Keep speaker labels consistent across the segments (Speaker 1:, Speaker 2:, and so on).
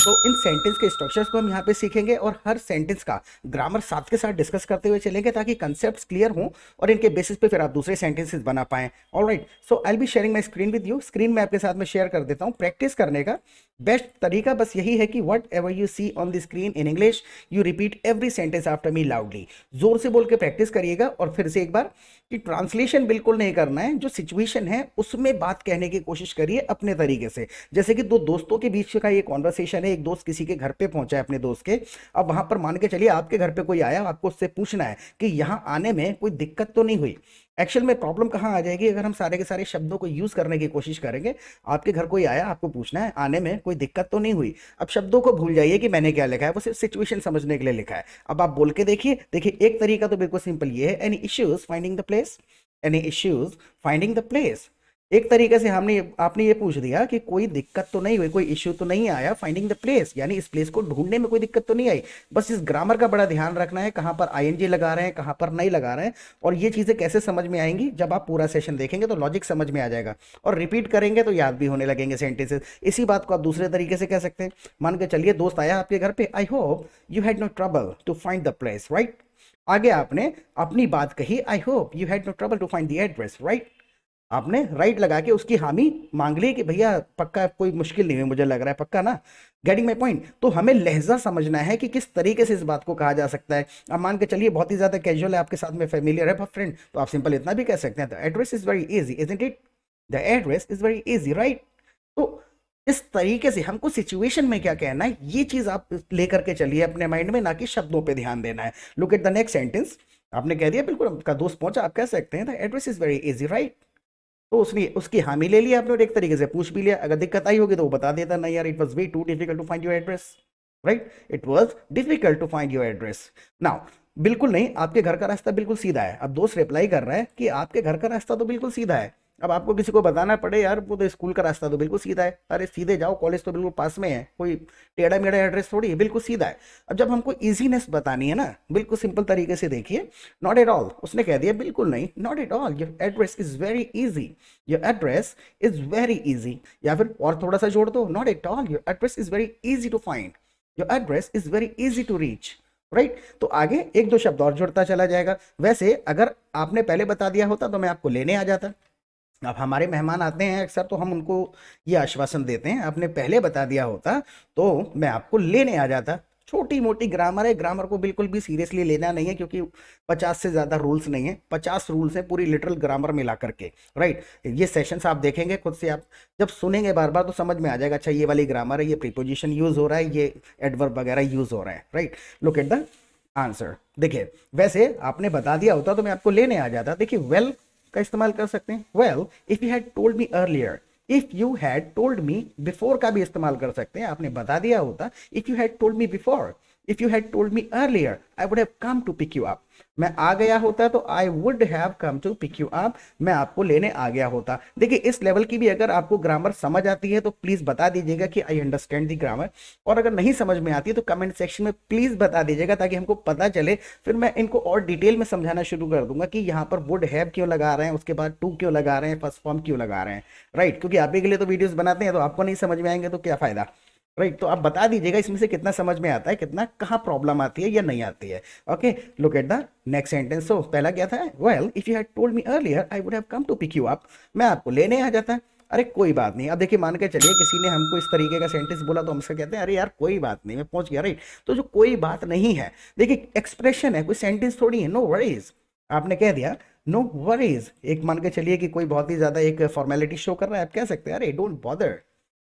Speaker 1: तो इन सेंटेंस के स्ट्रक्चर्स को हम यहाँ पे सीखेंगे और हर सेंटेंस का ग्रामर साथ के साथ डिस्कस करते हुए चलेंगे ताकि कंसेप्ट्स क्लियर हों और इनके बेसिस पे फिर आप दूसरे सेंटेंसेस बना पाएं। Alright, so I will be sharing my screen with you. Screen में आपके साथ में शेयर कर देता हूँ। प्रैक्टिस करने का बेस्ट तरीका बस यही है कि whatever you see on the screen in English you repeat every sentence after me loudly. जोर से बोल के प्रैक्टिस करिएगा और फिर से एक बार कि ट्रांसलेशन बिल्कुल नहीं करना है, जो सिचुएशन है उसमें बात कहने की कोशिश करिए अपने तरीके से। जैसे कि दो दोस्तों के बीच का ये कॉन्वर्सेशन है, एक दोस्त किसी के घर पे पहुंचा है अपने दोस्त के, अब वहां पर मान के चलिए आपके घर पे कोई आया, आपको उससे पूछना है कि यहाँ आने में कोई दिक्कत तो नहीं हुई। एक्चुअल में प्रॉब्लम कहाँ आ जाएगी, अगर हम सारे के सारे शब्दों को यूज करने की कोशिश करेंगे। आपके घर कोई आया, आपको पूछना है आने में कोई दिक्कत तो नहीं हुई। अब शब्दों को भूल जाइए कि मैंने क्या लिखा है, वो सिर्फ सिचुएशन समझने के लिए लिखा है। अब आप बोल के देखिए। देखिए एक तरीका तो बिल्कुल सिंपल ये है, any issues finding the place, any issues finding the place. एक तरीके से आपने ये पूछ दिया कि कोई दिक्कत तो नहीं हुई, कोई इश्यू तो नहीं आया, फाइंडिंग द प्लेस यानी इस प्लेस को ढूंढने में कोई दिक्कत तो नहीं आई। बस इस ग्रामर का बड़ा ध्यान रखना है, कहां पर आईएनजी लगा रहे हैं, कहां पर नहीं लगा रहे हैं। और ये चीजें कैसे समझ में आएंगी, जब आप पूरा सेशन देखेंगे तो लॉजिक समझ में आ जाएगा और रिपीट करेंगे तो याद भी होने लगेंगे सेंटेंसेस। इसी बात को आप दूसरे तरीके से कह सकते हैं। मान के चलिए दोस्त आया आपके घर पे, I hope you had no trouble to find the place, right. आगे आपने अपनी बात कही, I hope you had no trouble to find the address, right. आपने राइट लगा के उसकी हामी मांग ली कि भैया पक्का कोई मुश्किल नहीं है, मुझे लग रहा है पक्का ना। Getting my point. तो हमें लहजा समझना है कि किस तरीके से इस बात को कहा जा सकता है। अब मान के चलिए बहुत ही ज्यादा कैजुअल है, आपके साथ में फेमिलियर है फ्रेंड, तो आप सिंपल इतना भी कह सकते हैं, the address is very easy isn't it, the address is very easy, right. तो इस तरीके से हमको सिचुएशन में क्या कहना है ये चीज आप लेकर के चलिए अपने माइंड में, ना कि शब्दों पे ध्यान देना है। Look at the next sentence. आपने कह दिया बिल्कुल आपका दोस्त पहुंचा, आप कह सकते हैं the address is very easy, right. तो उसने उसकी हामी ले लिया आपने और एक तरीके से पूछ भी लिया। अगर दिक्कत आई होगी तो वो बता देता, नहीं यार it was way too difficult to find your address, right, it was difficult to find your address. Now बिल्कुल नहीं, आपके घर का रास्ता बिल्कुल सीधा है। अब दोस्त रिप्लाई कर रहा है कि आपके घर का रास्ता तो बिल्कुल सीधा है। अब आपको किसी को बताना पड़े यार वो तो स्कूल का रास्ता तो बिल्कुल सीधा है, अरे सीधे जाओ, कॉलेज तो बिल्कुल पास में है, कोई टेढ़ा मेढ़ा एड्रेस थोड़ी है, बिल्कुल सीधा है। अब जब हमको इजीनेस बतानी है ना, बिल्कुल सिंपल तरीके से देखिए, नॉट एट ऑल। उसने कह दिया बिल्कुल नहीं, not at all, your address is very easy, your address is very easy. या फिर और थोड़ा सा जोड़ दो, not at all, your address is very easy to find, your address is very easy to reach, right. तो आगे एक दो शब्द और जुड़ता चला जाएगा। वैसे अगर आपने पहले बता दिया होता तो मैं आपको लेने आ जाता। अब हमारे मेहमान आते हैं अक्सर तो हम उनको ये आश्वासन देते हैं, आपने पहले बता दिया होता तो मैं आपको लेने आ जाता। छोटी मोटी ग्रामर है, ग्रामर को बिल्कुल भी सीरियसली लेना नहीं है क्योंकि 50 से ज्यादा रूल्स नहीं है, 50 रूल्स हैं पूरी लिटरल ग्रामर मिला करके, राइट। ये सेशंस आप देखेंगे खुद से, आप जब सुनेंगे बार बार तो समझ में आ जाएगा, अच्छा ये वाली ग्रामर है, ये प्रीपोजिशन यूज हो रहा है, ये एडवर्ब वगैरह यूज हो रहा है, right. Look at the answer. देखिए वैसे आपने बता दिया होता तो मैं आपको लेने आ जाता। देखिए वेल का इस्तेमाल कर सकते हैं, well if you had told me earlier, if you had told me before का भी इस्तेमाल कर सकते हैं। आपने बता दिया होता, if you had told me before, if you had told me earlier I would have come to pick you up. मैं आ गया होता तो I would have come to pick you up, मैं आपको लेने आ गया होता। देखिए इस लेवल की भी अगर आपको ग्रामर समझ आती है तो प्लीज बता दीजिएगा कि आई अंडरस्टैंड द ग्रामर, और अगर नहीं समझ में आती है तो कमेंट सेक्शन में प्लीज बता दीजिएगा ताकि हमको पता चले, फिर मैं इनको और डिटेल में समझाना शुरू कर दूंगा कि यहाँ पर वुड हैव क्यों लगा रहे हैं, उसके बाद टू क्यों लगा रहे हैं, फर्स्ट फॉर्म क्यों लगा रहे हैं, राइट। क्योंकि आप ही के लिए तो वीडियोस बनाते हैं, तो आपको नहीं समझ में आएंगे तो क्या फायदा, राइट। तो आप बता दीजिएगा इसमें से कितना समझ में आता है, कितना कहाँ प्रॉब्लम आती है या नहीं आती है। Okay, look at the next sentence. So पहला क्या था, well if you had told me earlier I would have come to pick you up, मैं आपको लेने आ जाता। अरे कोई बात नहीं। अब देखिए मान के चलिए किसी ने हमको इस तरीके का सेंटेंस बोला तो हम उससे कहते हैं अरे यार कोई बात नहीं मैं पहुंच गया, राइट। तो जो कोई बात नहीं है, देखिए एक्सप्रेशन है, कोई सेंटेंस थोड़ी है। नो वरीज, आपने कह दिया नो वरीज। एक मान के चलिए कि कोई बहुत ही ज्यादा एक फॉर्मेलिटी शो कर रहा है, आप कह सकते हैं अरे don't bother,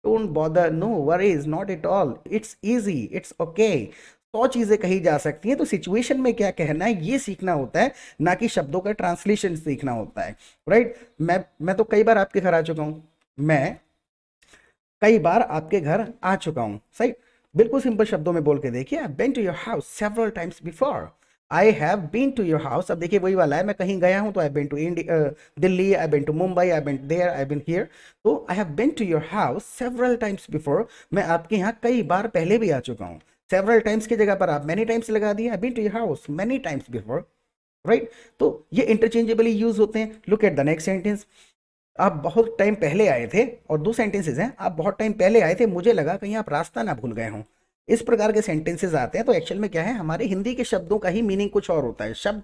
Speaker 1: don't bother, no worries, not at all, it's easy, it's okay. 100 चीजें कही जा सकती हैं। तो सिचुएशन में क्या कहना है ये सीखना होता है, ना कि शब्दों का ट्रांसलेशन सीखना होता है, राइट। मैं तो कई बार आपके घर आ चुका हूं, मैं कई बार आपके घर आ चुका हूं, सही। बिल्कुल सिंपल शब्दों में बोल के देखिए, I been to your house several times before, I have been to your house. अब देखिए वही वाला है, मैं कहीं गया हूं तो I been to Delhi, I been to Mumbai, I been there, I been here. तो I have been to your house several times before, मैं आपके यहाँ कई बार पहले भी आ चुका हूँ। सेवरल टाइम्स की जगह पर आप मेनी टाइम्स लगा दिया, I been to your house many times before, right. तो ये इंटरचेंजेबली यूज होते हैं। Look at the next sentence, आप बहुत टाइम पहले आए थे, और दो सेंटेंसेस हैं, आप बहुत टाइम पहले आए थे, मुझे लगा कहीं आप रास्ता ना भूल गए हों। इस प्रकार के सेंटेंसेस आते हैं। तो एक्चुअल में क्या है, हमारे हिंदी के शब्दों का ही मीनिंग कुछ और होता है। शब्द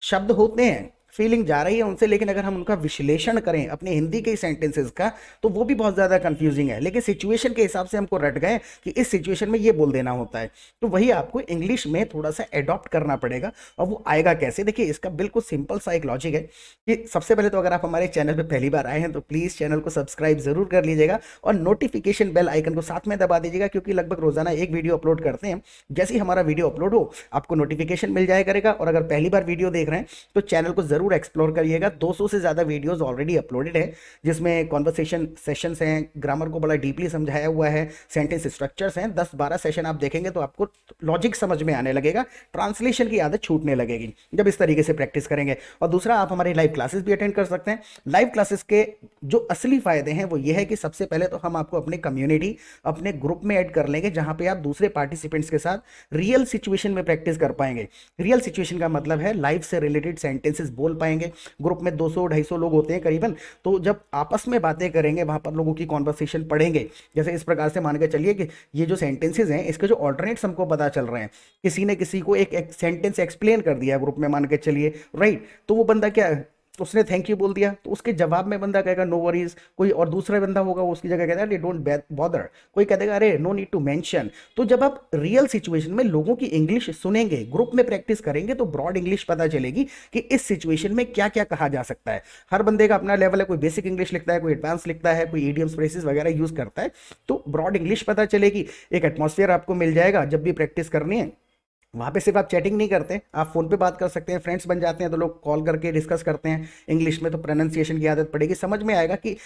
Speaker 1: शब्द होते हैं, फीलिंग जा रही है उनसे, लेकिन अगर हम उनका विश्लेषण करें अपने हिंदी के सेंटेंसेस का, तो वो भी बहुत ज़्यादा कंफ्यूजिंग है। लेकिन सिचुएशन के हिसाब से हमको रट गए कि इस सिचुएशन में ये बोल देना होता है। तो वही आपको इंग्लिश में थोड़ा सा एडॉप्ट करना पड़ेगा। और वो आएगा कैसे, देखिए इसका बिल्कुल सिंपल सा एक लॉजिक है कि सबसे पहले तो अगर आप हमारे चैनल पर पहली बार आए हैं तो प्लीज़ चैनल को सब्सक्राइब जरूर कर लीजिएगा, और नोटिफिकेशन बेल आइकन को साथ में दबा दीजिएगा, क्योंकि लगभग रोजाना एक वीडियो अपलोड करते हैं। जैसे ही हमारा वीडियो अपलोड हो आपको नोटिफिकेशन मिल जाया करेगा। और अगर पहली बार वीडियो देख रहे हैं तो चैनल को जरूर एक्सप्लोर करिएगा। 200 से ज़्यादा वीडियोस ऑलरेडी अपलोडेड है, जिसमें कॉन्वर्सेशन सेशंस हैं, ग्रामर को बड़ा डीपली समझाया हुआ है, सेंटेंस स्ट्रक्चर्स हैं। 10-12 सेशन आप देखेंगे तो आपको लॉजिक समझ में आने लगेगा, ट्रांसलेशन की आदत छूटने लगेगी जब इस तरीके से प्रैक्टिस करेंगे। और दूसरा, आप हमारी लाइव क्लासेस भी अटेंड कर सकते हैं। लाइव क्लासेस के जो असली फायदे हैं वो ये है कि सबसे पहले तो हम आपको अपने कम्युनिटी, अपने ग्रुप में ऐड कर लेंगे, जहां पे आप दूसरे पार्टिसिपेंट्स के साथ रियल सिचुएशन में प्रैक्टिस कर पाएंगे। रियल सिचुएशन का मतलब है लाइफ से रिलेटेड सेंटेंसेस बोल पाएंगे। ग्रुप में 200-250 लोग होते हैं करीबन, तो जब आपस में बातें करेंगे वहां पर लोगों की कॉन्वर्सेशन पढ़ेंगे। जैसे इस प्रकार से मान के चलिए कि ये जो सेंटेंसेस हैं इसके जो ऑल्टरनेट्स हमको पता चल रहे हैं, किसी ने किसी को एक सेंटेंस एक्सप्लेन कर दिया ग्रुप में मान के चलिए, राइट, तो वो बंदा क्या, उसने थैंक यू बोल दिया, तो उसके जवाब में बंदा कहेगा नो वरीज। कोई और दूसरा बंदा होगा वो उसकी जगह कहता है डोंट बॉदर। कोई कह देगा अरे नो नीड टू मेंशन। तो जब आप रियल सिचुएशन में लोगों की इंग्लिश सुनेंगे, ग्रुप में प्रैक्टिस करेंगे, तो ब्रॉड इंग्लिश पता चलेगी कि इस सिचुएशन में क्या क्या कहा जा सकता है। हर बंदे का अपना लेवल है, कोई बेसिक इंग्लिश लिखता है, कोई एडवांस लिखता है, कोई ईडियम्स फ्रेजेस वगैरह यूज करता है। तो ब्रॉड इंग्लिश पता चलेगी, एक एटमॉस्फेयर आपको मिल जाएगा। जब भी प्रैक्टिस करनी है वहाँ पे सिर्फ आप चैटिंग नहीं करते, आप फोन पे बात कर सकते हैं। फ्रेंड्स बन जाते हैं तो लोग कॉल करके डिस्कस करते हैं इंग्लिश में, तो प्रोनाउंसिएशन की आदत पड़ेगी, समझ में आएगा कि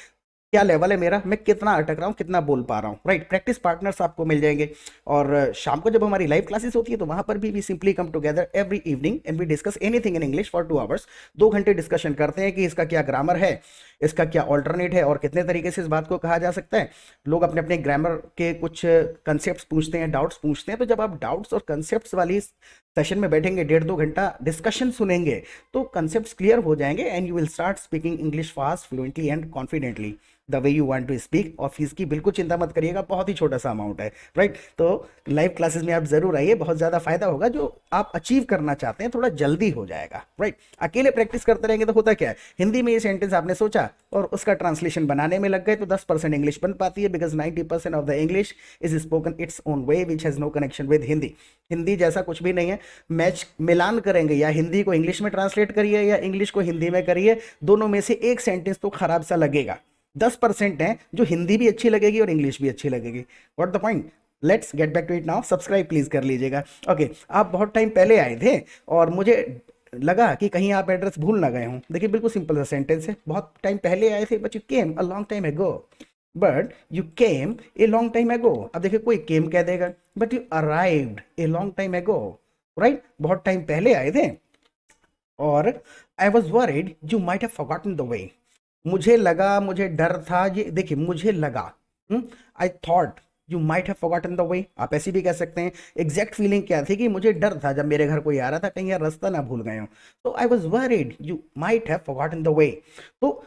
Speaker 1: क्या लेवल है मेरा, मैं कितना अटक रहा हूँ, कितना बोल पा रहा हूँ, राइट। प्रैक्टिस पार्टनर्स आपको मिल जाएंगे। और शाम को जब हमारी लाइव क्लासेस होती है तो वहां पर भी we simply come together every evening and we discuss anything in English for 2 hours. 2 घंटे डिस्कशन करते हैं कि इसका क्या ग्रामर है, इसका क्या ऑल्टरनेट है, और कितने तरीके से इस बात को कहा जा सकता है। लोग अपने अपने ग्रामर के कुछ कंसेप्ट पूछते हैं, डाउट्स पूछते हैं। तो जब आप डाउट्स और कंसेप्ट वाली सेशन में बैठेंगे, 1.5-2 घंटा डिस्कशन सुनेंगे, तो कंसेप्ट्स क्लियर हो जाएंगे and you will start speaking English fast, fluently and confidently the way you want to speak. और फीस की बिल्कुल चिंता मत करिएगा, बहुत ही छोटा सा अमाउंट है, राइट। तो लाइव क्लासेस में आप जरूर आइए, बहुत ज़्यादा फायदा होगा। जो आप अचीव करना चाहते हैं थोड़ा जल्दी हो जाएगा, राइट। अकेले प्रैक्टिस करते रहेंगे तो होता क्या है, हिंदी में ये सेंटेंस आपने सोचा और उसका ट्रांसलेशन बनाने में लग गए तो 10% इंग्लिश बन पाती है, because 90% of the English is spoken its own way which has no connection with Hindi. Hindi जैसा कुछ भी नहीं है। मैच मिलान करेंगे, या हिंदी को इंग्लिश में ट्रांसलेट करिए या इंग्लिश को हिंदी में करिए, दोनों में से एक सेंटेंस तो खराब सा लगेगा। 10% है जो हिंदी भी अच्छी लगेगी और इंग्लिश भी अच्छी लगेगी। What the point, let's get back to it now. Subscribe please कर लीजिएगा। ओके, आप बहुत टाइम पहले आए थे और मुझे लगा कि कहीं आप एड्रेस भूल ना गए हों। देखिए बिल्कुल सिंपल सा सेंटेंस है, बहुत टाइम पहले आए थे, but you came a long time ago. But you came a long time ago. अब देखिए कोई केम कह देगा, but you arrived a long time ago, right. बहुत टाइम पहले आए थे और आई was worried you might have forgotten the वे। मुझे लगा, मुझे डर था, ये देखिए मुझे लगा, I thought you might have forgotten the वे। आप ऐसी भी कह सकते हैं। एग्जैक्ट फीलिंग क्या थी कि मुझे डर था जब मेरे घर कोई आ रहा था, कहीं यार रास्ता ना भूल गए हो। तो I was worried you might have forgotten the way. तो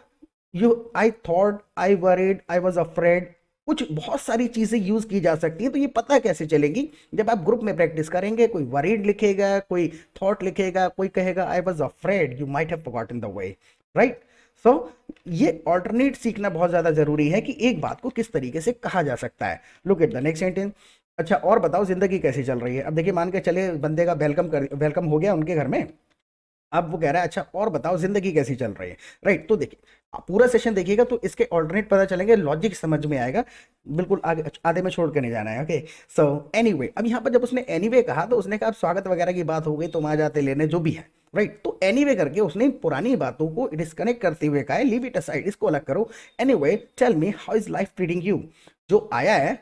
Speaker 1: you, I thought, I worried, I was afraid, कुछ बहुत सारी चीजें यूज की जा सकती हैं। तो ये पता कैसे चलेगी, जब आप ग्रुप में प्रैक्टिस करेंगे। कोई वरीड लिखेगा, कोई थॉट लिखेगा, कोई कहेगा I was afraid you might have forgotten the way, right. So ये ऑल्टरनेट सीखना बहुत ज्यादा जरूरी है कि एक बात को किस तरीके से कहा जा सकता है। Look at the next sentence. अच्छा, और बताओ जिंदगी कैसी चल रही है। अब देखिए मान के चले बंदे का वेलकम हो गया उनके घर में, अब वो कह रहा है अच्छा और बताओ जिंदगी कैसी चल रही है, राइट। तो देखिए आप पूरा सेशन देखिएगा तो इसके ऑल्टरनेट पता चलेंगे, लॉजिक समझ में आएगा। बिल्कुल आगे आधे में छोड़ के नहीं जाना है। ओके, सो एनीवे, अब यहाँ पर जब उसने एनीवे कहा तो उसने कहा अब स्वागत वगैरह की बात हो गई, तुम आ जाते लेने जो भी है, राइट। तो एनीवे करके उसने पुरानी बातों को डिस्कनेक्ट करते हुए कहा लीव इट असाइड, इसको अलग करो। Anyway tell me how is life treating you. जो आया है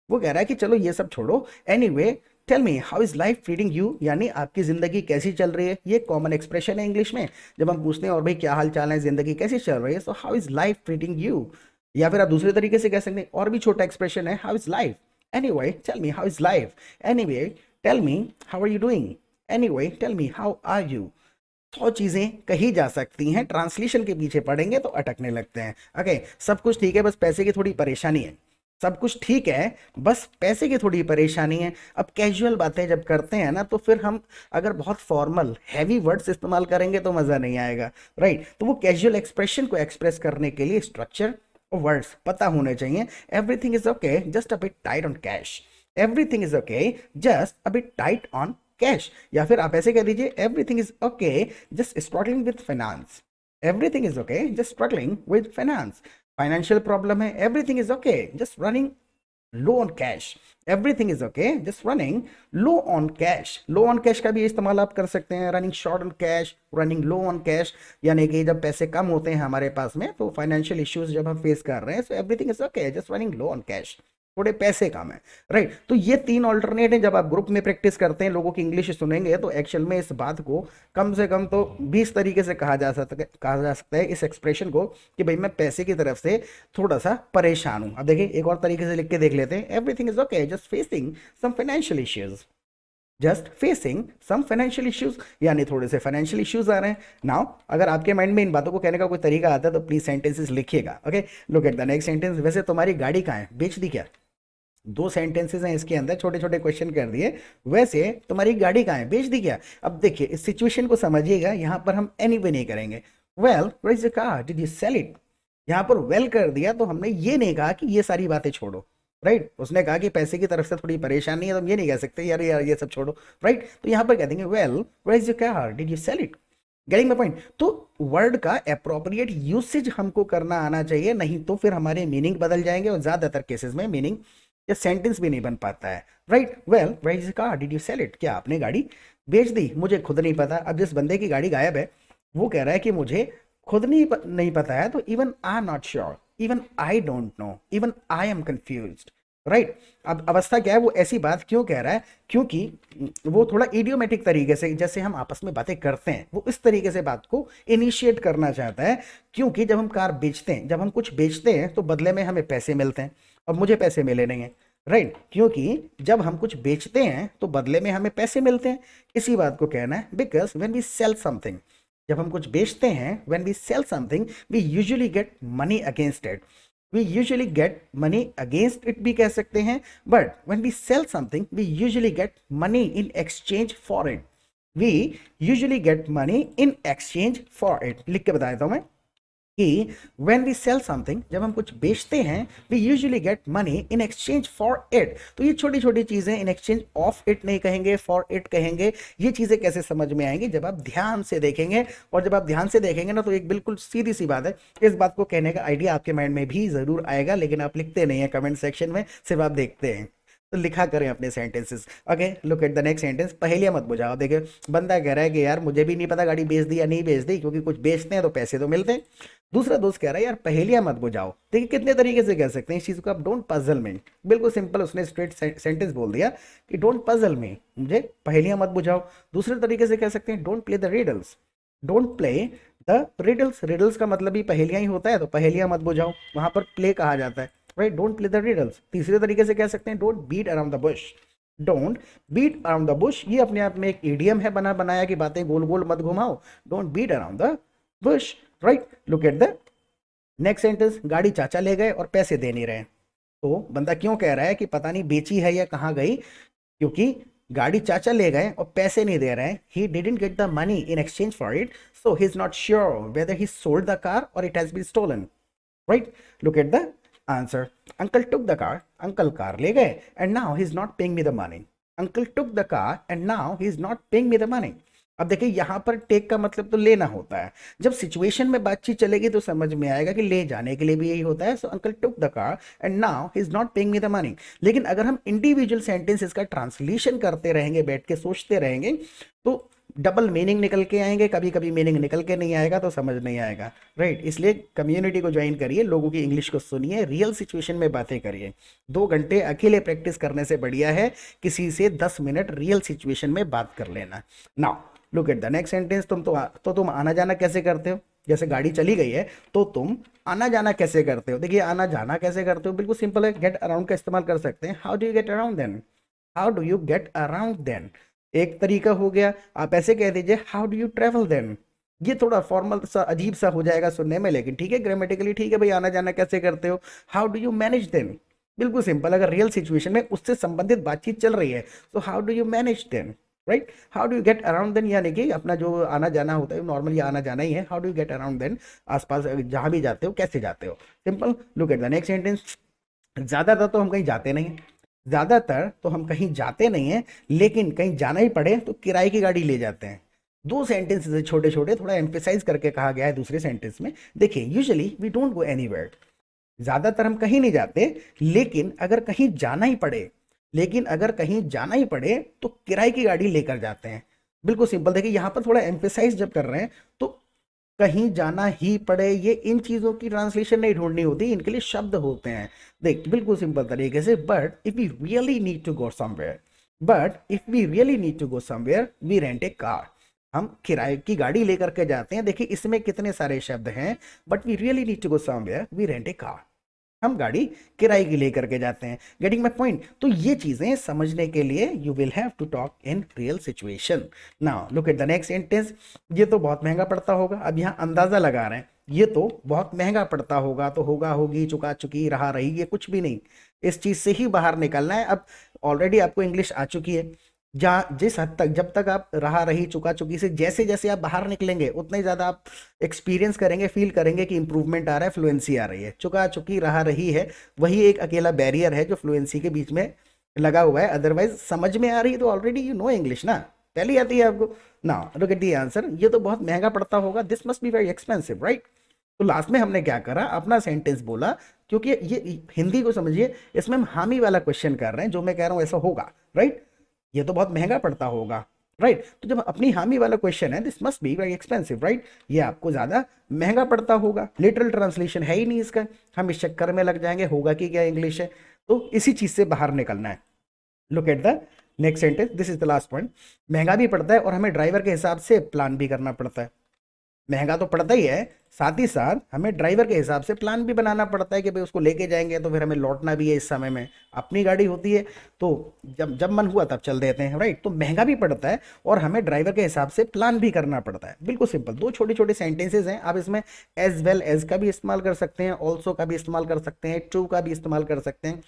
Speaker 1: वो कह रहा है कि चलो ये सब छोड़ो, anyway tell me how is life treating you, यानी आपकी जिंदगी कैसी चल रही है। ये कॉमन एक्सप्रेशन है इंग्लिश में, जब हम पूछते हैं और भाई क्या हाल चाल है, जिंदगी कैसी चल रही है, so how is life treating you. या फिर आप दूसरे तरीके से कह सकते हैं, और भी छोटा एक्सप्रेशन है, how is life. Anyway tell me how is life. Anyway tell me how are you doing. Anyway tell me how are you. 100 चीजें कही जा सकती हैं, ट्रांसलेशन के पीछे पड़ेंगे तो अटकने लगते हैं। ओके, सब कुछ ठीक है, बस पैसे की थोड़ी परेशानी है। सब कुछ ठीक है, बस पैसे की थोड़ी परेशानी है। अब कैजुअल बातें जब करते हैं ना, तो फिर हम अगर बहुत फॉर्मल हैवी वर्ड्स इस्तेमाल करेंगे तो मजा नहीं आएगा, राइट। तो वो कैजुअल एक्सप्रेशन को एक्सप्रेस करने के लिए स्ट्रक्चर और वर्ड्स पता होने चाहिए। Everything is okay, just a bit tight on cash. Everything is okay, just a bit tight on cash. या फिर आप ऐसे कह दीजिए, everything is okay, just struggling with finance. Everything is okay, just struggling with finance. Financial problem है, everything is okay, just running low on cash. Everything is okay, just running low on cash. Low on cash का भी इस्तेमाल आप कर सकते हैं, running short on cash, running low on cash. यानी कि जब पैसे कम होते हैं हमारे पास में, तो फाइनेंशियल इश्यूज जब हम फेस कर रहे हैं, so everything is okay, just running low on cash. थोड़े पैसे कम है, राइट। तो ये 3 ऑल्टरनेट है। जब आप ग्रुप में प्रैक्टिस करते हैं, लोगों की इंग्लिश सुनेंगे, तो एक्चुअल में इस बात को कम से कम तो 20 तरीके से कहा जा सकता है इस एक्सप्रेशन को, कि भाई मैं पैसे की तरफ से थोड़ा सा परेशान हूं। अब देखिए, एक और तरीके से लिख के देख लेते हैं। Everything is okay, just facing some financial issues. Just facing some financial issues, यानी थोड़े से फाइनेंशियल इश्यूज आ रहे हैं। नाउ अगर आपके माइंड में इन बातों को कहने का कोई तरीका आता है, तो प्लीज सेंटेंसेस लिखिएगा। Okay, look at the next sentence. वैसे तुम्हारी गाड़ी कहाँ है, बेच दी क्या? 2 सेंटेंसेस हैं इसके अंदर, छोटे छोटे क्वेश्चन कर दिए। वैसे तुम्हारी गाड़ी कहाँ है, बेच दी क्या? अब देखिए, इस सिचुएशन को समझिएगा। यहाँ पर हम एनी वे नहीं करेंगे। Well, where is the car, did you sell it? यहाँ पर वेल कर दिया, तो हमने ये नहीं कहा कि ये सारी बातें छोड़ो, राइट। उसने कहा कि पैसे की तरफ से थोड़ी परेशानी है, तो हम ये नहीं कह सकते यार यार ये सब छोड़ो, राइट। तो यहाँ पर कह देंगे, well, where is the car, did you sell it? Getting my point. तो वर्ड का अप्रोप्रिएट यूसेज हमको करना आना चाहिए, नहीं तो फिर हमारे मीनिंग बदल जाएंगे, और ज्यादातर केसेस में मीनिंग या सेंटेंस भी नहीं बन पाता है, right. Well, where is the car, did you sell it? क्या आपने गाड़ी बेच दी? मुझे खुद नहीं पता। अब जिस बंदे की गाड़ी गायब है, वो कह रहा है कि मुझे खुद नहीं पता है, तो even I am not sure, even I don't know, even I am confused, right. अब अवस्था क्या है, वो ऐसी बात क्यों कह रहा है? क्योंकि वो थोड़ा इडियोमेटिक तरीके से, जैसे हम आपस में बातें करते हैं, वो इस तरीके से बात को इनिशिएट करना चाहता है। क्योंकि जब हम कार बेचते हैं, जब हम कुछ बेचते हैं, तो बदले में हमें पैसे मिलते हैं, और मुझे पैसे मिले नहीं है, राइट। क्योंकि जब हम कुछ बेचते हैं, तो बदले में हमें पैसे मिलते हैं। इसी बात को कहना है। Because when we sell something, जब हम कुछ बेचते हैं, when we sell something, we usually get money against it. We usually get money against it भी कह सकते हैं, but when we sell something, we usually get money in exchange for it. We usually get money in exchange for it. लिख के बता देता हूं मैं कि when we sell something, जब हम कुछ बेचते हैं, we usually get money in exchange for it। तो ये छोटी छोटी चीजें, in exchange of it नहीं कहेंगे, for it कहेंगे। ये चीजें कैसे समझ में आएंगी? जब आप ध्यान से देखेंगे, और जब आप ध्यान से देखेंगे ना, तो एक बिल्कुल सीधी सी बात है, इस बात को कहने का आइडिया आपके माइंड में भी जरूर आएगा, लेकिन आप लिखते नहीं है कमेंट सेक्शन में, सिर्फ आप देखते हैं। तो लिखा करें अपने sentences. Okay, look at the next sentence. पहेलियां मत बुझाओ। देखिए, बंदा कह रहा है कि यार मुझे भी नहीं पता गाड़ी बेच दी या नहीं बेच दी, क्योंकि कुछ बेचते हैं तो पैसे तो मिलते हैं। दूसरा दोस्त कह रहा है यार पहेलियां मत बुझाओ। देखिए, कितने तरीके से कह सकते हैं इस चीज को आप, डोंट पजल मी। बिल्कुल सिंपल, उसने स्ट्रेट सेंटेंस बोल दिया कि डोंट पजल मी, मुझे पहेलियां मत बुझाओ। दूसरे तरीके से कह सकते हैं, don't play the riddles. Don't play the riddles. Riddles का मतलब ही पहेलियां ही होता है, तो पहेलियां मत बुझाओ, वहां पर प्ले कहा जाता है, right. Don't play the riddles. तीसरे तरीके से कह सकते हैं, don't beat around the bush. Don't beat around the bush, ये अपने आप में एक इडियम है बना बनाया, कि बातें गोल गोल मत घुमाओ। Don't beat around the bush, right. Look at the next sentence. गाड़ी चाचा ले गए और पैसे दे नहीं रहे। तो बंदा क्यों कह रहा है कि पता नहीं बेची है या कहाँ गई? क्योंकि गाड़ी चाचा ले गए और पैसे नहीं दे रहे हैं। He didn't get the money in exchange for it, so he is not sure whether he sold the car और it has been stolen, right. Look at the answer. Uncle took the car, uncle car ले गए, and now he is not paying me the money. Uncle took the car and now he is not paying me the money. अब देखिए, यहां पर take का मतलब तो लेना होता है। जब सिचुएशन में बातचीत चलेगी तो समझ में आएगा कि ले जाने के लिए भी यही होता है। So uncle took the car and now he is not paying me the money. लेकिन अगर हम इंडिविजुअल सेंटेंसेस का ट्रांसलेशन करते रहेंगे, बैठ के सोचते रहेंगे, तो डबल मीनिंग निकल के आएंगे, कभी कभी मीनिंग निकल के नहीं आएगा, तो समझ नहीं आएगा, राइट। इसलिए कम्युनिटी को ज्वाइन करिए, लोगों की इंग्लिश को सुनिए, रियल सिचुएशन में बातें करिए। 2 घंटे अकेले प्रैक्टिस करने से बढ़िया है किसी से 10 मिनट रियल सिचुएशन में बात कर लेना। Now look at the next sentence. तुम आना जाना कैसे करते हो? जैसे गाड़ी चली गई है, तो तुम आना जाना कैसे करते हो? देखिए, आना जाना कैसे करते हो, बिल्कुल सिंपल है, गेट अराउंड का इस्तेमाल कर सकते हैं। How do you get around then? How do you get around then? एक तरीका हो गया, आप ऐसे कह दीजिए how do you travel then. ये थोड़ा फॉर्मल सा अजीब सा हो जाएगा सुनने में, लेकिन ठीक है, ग्रामेटिकली ठीक है भाई, आना जाना कैसे करते हो, how do you manage then. बिल्कुल सिंपल, अगर रियल सिचुएशन में उससे संबंधित बातचीत चल रही है तो how do you manage then, right. How do you get around then, यानी कि अपना जो आना जाना होता है नॉर्मली आना जाना ही है, how do you get around then, आसपास जहां भी जाते हो कैसे जाते हो, simple. Look at the next sentence. ज्यादातर तो हम कहीं जाते नहीं हैं, ज्यादातर तो हम कहीं जाते नहीं हैं, लेकिन कहीं जाना ही पड़े तो किराए की गाड़ी ले जाते हैं। दो सेंटेंस छोटे छोटे थोड़ा एम्फेसाइज करके कहा गया है दूसरे सेंटेंस में। देखिए, usually we don't go anywhere, ज्यादातर हम कहीं नहीं जाते, लेकिन अगर कहीं जाना ही पड़े, लेकिन अगर कहीं जाना ही पड़े तो किराए की गाड़ी लेकर जाते हैं। बिल्कुल सिंपल। देखिए यहां पर थोड़ा एम्फेसाइज जब कर रहे हैं तो कहीं जाना ही पड़े, ये इन चीजों की ट्रांसलेशन नहीं ढूंढनी होती, इनके लिए शब्द होते हैं। देख बिल्कुल सिंपल तरीके से, but if we really need to go somewhere, but if we really need to go somewhere we rent a car. हम किराए की गाड़ी लेकर के जाते हैं। देखिए इसमें कितने सारे शब्द हैं, but we really need to go somewhere we rent a car. हम गाड़ी किराए की लेकर के जाते हैं। Getting my point. तो ये चीजें समझने के लिए you will have to talk in real situation. Now look at the next sentence. ये तो बहुत महंगा पड़ता होगा, अब यहाँ अंदाजा लगा रहे हैं, ये तो बहुत महंगा पड़ता होगा, तो होगा, होगी, चुका चुकी, रहा रही, ये कुछ भी नहीं, इस चीज से ही बाहर निकलना है। अब ऑलरेडी आपको इंग्लिश आ चुकी है, जहाँ जिस हद तक, जब तक आप रहा रही चुका चुकी से जैसे जैसे आप बाहर निकलेंगे उतना ही ज़्यादा आप एक्सपीरियंस करेंगे, फील करेंगे कि इंप्रूवमेंट आ रहा है, फ्लुएंसी आ रही है। चुका चुकी रहा रही है, वही एक अकेला बैरियर है जो फ्लुएंसी के बीच में लगा हुआ है। अदरवाइज समझ में आ रही है तो ऑलरेडी यू नो इंग्लिश ना, पहले आती है आपको ना। Look at the answer. ये तो बहुत महंगा पड़ता होगा, this must be very expensive, right. तो लास्ट में हमने क्या करा, अपना सेंटेंस बोला, क्योंकि ये हिंदी को समझिए, इसमें हम हामी वाला क्वेश्चन कर रहे हैं, जो मैं कह रहा हूँ ऐसा होगा, राइट। ये तो बहुत महंगा पड़ता होगा, राइट। तो जब अपनी हामी वाला क्वेश्चन है, this must be very expensive, right, ये आपको ज्यादा महंगा पड़ता होगा। लिटरल ट्रांसलेशन है ही नहीं इसका, हम इस चक्कर में लग जाएंगे, होगा कि क्या इंग्लिश है। तो इसी चीज से बाहर निकलना है। Look at the next sentence, this is the last point. महंगा भी पड़ता है और हमें ड्राइवर के हिसाब से प्लान भी करना पड़ता है। महंगा तो पड़ता ही है, साथ ही साथ हमें ड्राइवर के हिसाब से प्लान भी बनाना पड़ता है कि भाई उसको लेके जाएंगे तो फिर हमें लौटना भी है इस समय में। अपनी गाड़ी होती है तो जब जब मन हुआ तब चल देते हैं, राइट। तो महंगा भी पड़ता है और हमें ड्राइवर के हिसाब से प्लान भी करना पड़ता है। बिल्कुल सिंपल, दो छोटे छोटे सेंटेंसेज हैं। आप इसमें एज वेल एज का भी इस्तेमाल कर सकते हैं, ऑल्सो का भी इस्तेमाल कर सकते हैं, टू का भी इस्तेमाल कर सकते हैं।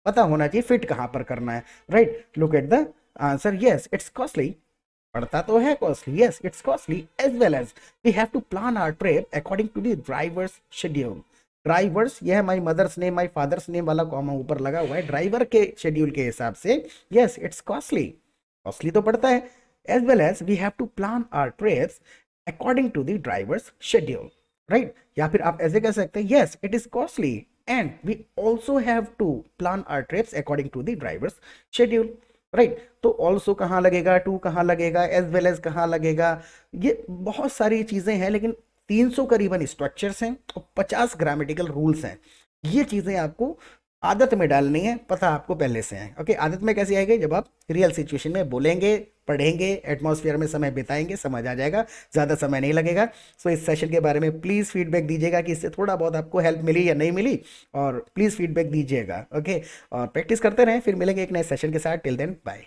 Speaker 1: पता होना चाहिए फिट कहाँ पर करना है, right. Look at the answer. Yes it's costly, पड़ता तो है costly, yes it's costly, as well as we have to plan our trip according to the driver's schedule. Drivers, यह my mother's name my father's name वाला comma ऊपर लगा हुआ है, driver के शेड्यूल के हिसाब से। यस इट्स कॉस्टली, कॉस्टली तो पड़ता है। As well as we have to plan our trips according to the driver's schedule, right. या फिर आप ऐसे कह सकते हैं, yes it is costly and we also have to plan our trips according to the driver's schedule, right. तो also कहाँ लगेगा, टू कहाँ लगेगा, एज वेल एज कहाँ लगेगा, ये बहुत सारी चीजें हैं, लेकिन 300 करीबन स्ट्रक्चर्स हैं और 50 ग्रामेटिकल रूल्स हैं। ये चीजें आपको आदत में डालनी है, पता आपको पहले से है। ओके, आदत में कैसे आएगी, जब आप रियल सिचुएशन में बोलेंगे, पढ़ेंगे, एटमॉस्फेयर में समय बिताएंगे, समझ आ जाएगा, ज़्यादा समय नहीं लगेगा। सो इस सेशन के बारे में प्लीज़ फीडबैक दीजिएगा कि इससे थोड़ा बहुत आपको हेल्प मिली या नहीं मिली, और प्लीज़ फीडबैक दीजिएगा। ओके, और प्रैक्टिस करते रहें, फिर मिलेंगे एक नए सेशन के साथ। Till then bye.